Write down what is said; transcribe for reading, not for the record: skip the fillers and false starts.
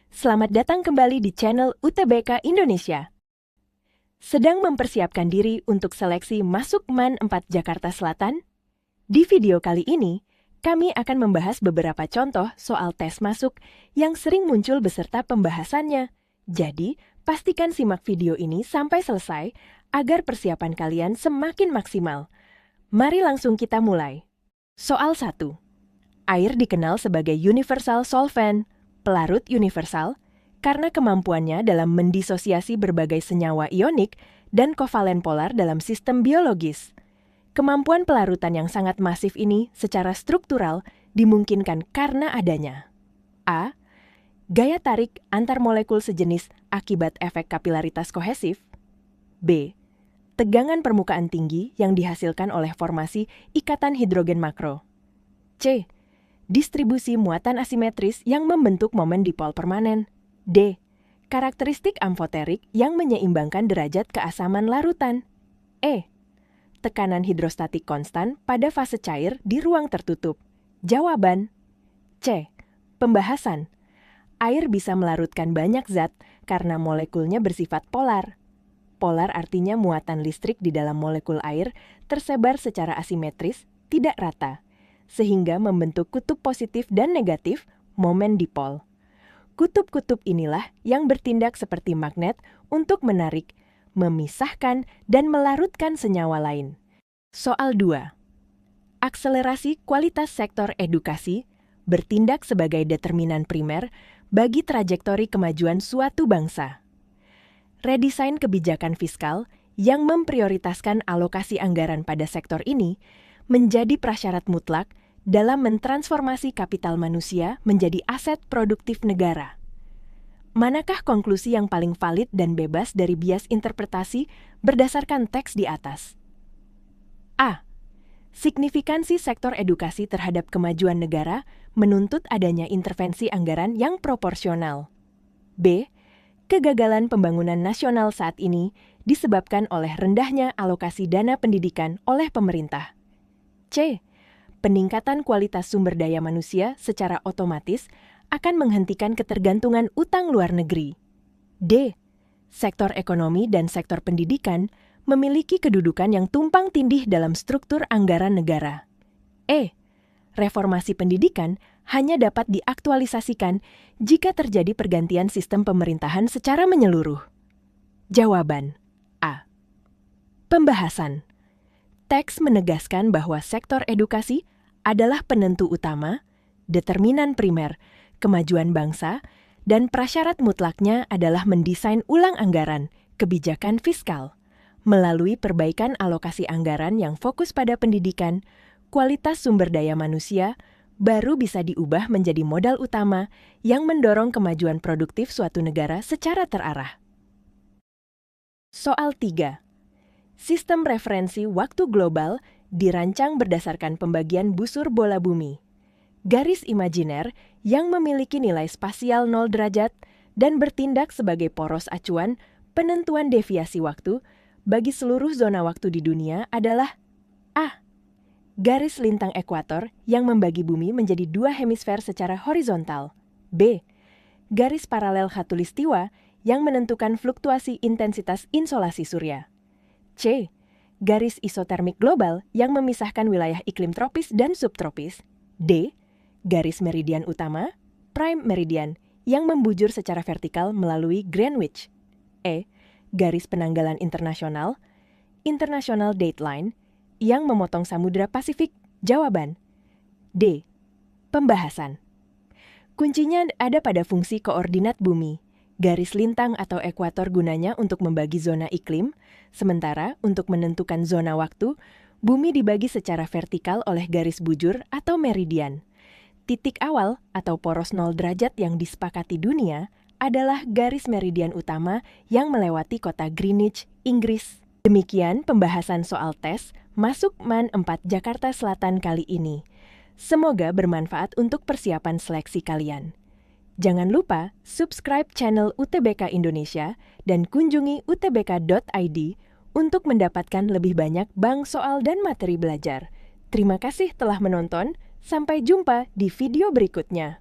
Selamat datang kembali di channel UTBK Indonesia. Sedang mempersiapkan diri untuk seleksi masuk MAN 4 Jakarta Selatan? Di video kali ini, kami akan membahas beberapa contoh soal tes masuk yang sering muncul beserta pembahasannya. Jadi, pastikan simak video ini sampai selesai agar persiapan kalian semakin maksimal. Mari langsung kita mulai. Soal 1. Air dikenal sebagai universal solvent, pelarut universal, karena kemampuannya dalam mendisosiasi berbagai senyawa ionik dan kovalen polar dalam sistem biologis. Kemampuan pelarutan yang sangat masif ini secara struktural dimungkinkan karena adanya A. Gaya tarik antar molekul sejenis akibat efek kapilaritas kohesif. B. Tegangan permukaan tinggi yang dihasilkan oleh formasi ikatan hidrogen makro. C. Distribusi muatan asimetris yang membentuk momen dipol permanen. D. Karakteristik amfoterik yang menyeimbangkan derajat keasaman larutan. E. Tekanan hidrostatik konstan pada fase cair di ruang tertutup. Jawaban. C. Pembahasan. Air bisa melarutkan banyak zat karena molekulnya bersifat polar. Polar artinya muatan listrik di dalam molekul air tersebar secara asimetris, tidak rata, sehingga membentuk kutub positif dan negatif momen dipol. Kutub-kutub inilah yang bertindak seperti magnet untuk menarik, memisahkan, dan melarutkan senyawa lain. Soal 2. Akselerasi kualitas sektor edukasi bertindak sebagai determinan primer bagi trajektori kemajuan suatu bangsa. Redesain kebijakan fiskal yang memprioritaskan alokasi anggaran pada sektor ini menjadi prasyarat mutlak dalam mentransformasi kapital manusia menjadi aset produktif negara. Manakah konklusi yang paling valid dan bebas dari bias interpretasi berdasarkan teks di atas? A. Signifikansi sektor edukasi terhadap kemajuan negara menuntut adanya intervensi anggaran yang proporsional. B. Kegagalan pembangunan nasional saat ini disebabkan oleh rendahnya alokasi dana pendidikan oleh pemerintah. C. Peningkatan kualitas sumber daya manusia secara otomatis akan menghentikan ketergantungan utang luar negeri. D. Sektor ekonomi dan sektor pendidikan memiliki kedudukan yang tumpang tindih dalam struktur anggaran negara. E. Reformasi pendidikan hanya dapat diaktualisasikan jika terjadi pergantian sistem pemerintahan secara menyeluruh. Jawaban. A. Pembahasan. Teks menegaskan bahwa sektor edukasi adalah penentu utama, determinan primer, kemajuan bangsa, dan prasyarat mutlaknya adalah mendesain ulang anggaran, kebijakan fiskal, melalui perbaikan alokasi anggaran yang fokus pada pendidikan, kualitas sumber daya manusia, baru bisa diubah menjadi modal utama yang mendorong kemajuan produktif suatu negara secara terarah. Soal 3. Sistem referensi waktu global dirancang berdasarkan pembagian busur bola bumi, garis imajiner yang memiliki nilai spasial 0 derajat dan bertindak sebagai poros acuan penentuan deviasi waktu bagi seluruh zona waktu di dunia adalah A. Garis lintang ekuator yang membagi bumi menjadi dua hemisfer secara horizontal. B. Garis paralel khatulistiwa yang menentukan fluktuasi intensitas insolasi surya. C. Garis isotermik global yang memisahkan wilayah iklim tropis dan subtropis. D. Garis meridian utama, prime meridian, yang membujur secara vertikal melalui Greenwich. E. Garis penanggalan internasional, International Dateline, yang memotong Samudra Pasifik. Jawaban. D. Pembahasan. Kuncinya ada pada fungsi koordinat bumi. Garis lintang atau ekuator gunanya untuk membagi zona iklim, sementara untuk menentukan zona waktu, bumi dibagi secara vertikal oleh garis bujur atau meridian. Titik awal atau poros 0 derajat yang disepakati dunia adalah garis meridian utama yang melewati kota Greenwich, Inggris. Demikian pembahasan soal tes masuk MAN 4 Jakarta Selatan kali ini. Semoga bermanfaat untuk persiapan seleksi kalian. Jangan lupa subscribe channel UTBK Indonesia dan kunjungi utbk.id untuk mendapatkan lebih banyak bank soal dan materi belajar. Terima kasih telah menonton, sampai jumpa di video berikutnya.